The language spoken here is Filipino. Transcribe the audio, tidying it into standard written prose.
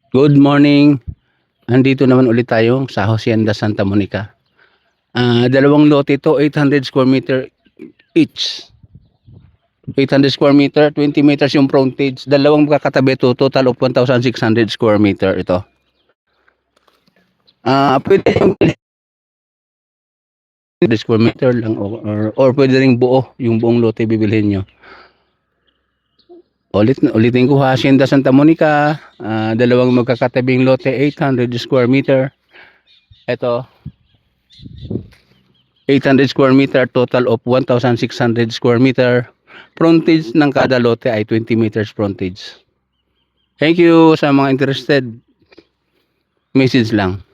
Good morning. Andito naman ulit tayo sa Hacienda Santa Monica. Dalawang lote ito, 800 square meter each. 800 square meter, 20 meters yung frontage. Dalawang magkakatabi ito, total of 1,600 square meter ito. Pwede yung 100 square meter lang or pwede ring buo, yung buong lote bibilhin nyo. Ulitin ko, Hacienda Santa Monica, dalawang magkakatabing lote, 800 square meter. Ito, 800 square meter, total of 1,600 square meter. Frontage ng kada lote ay 20 meters frontage. Thank you sa mga interested. Message lang.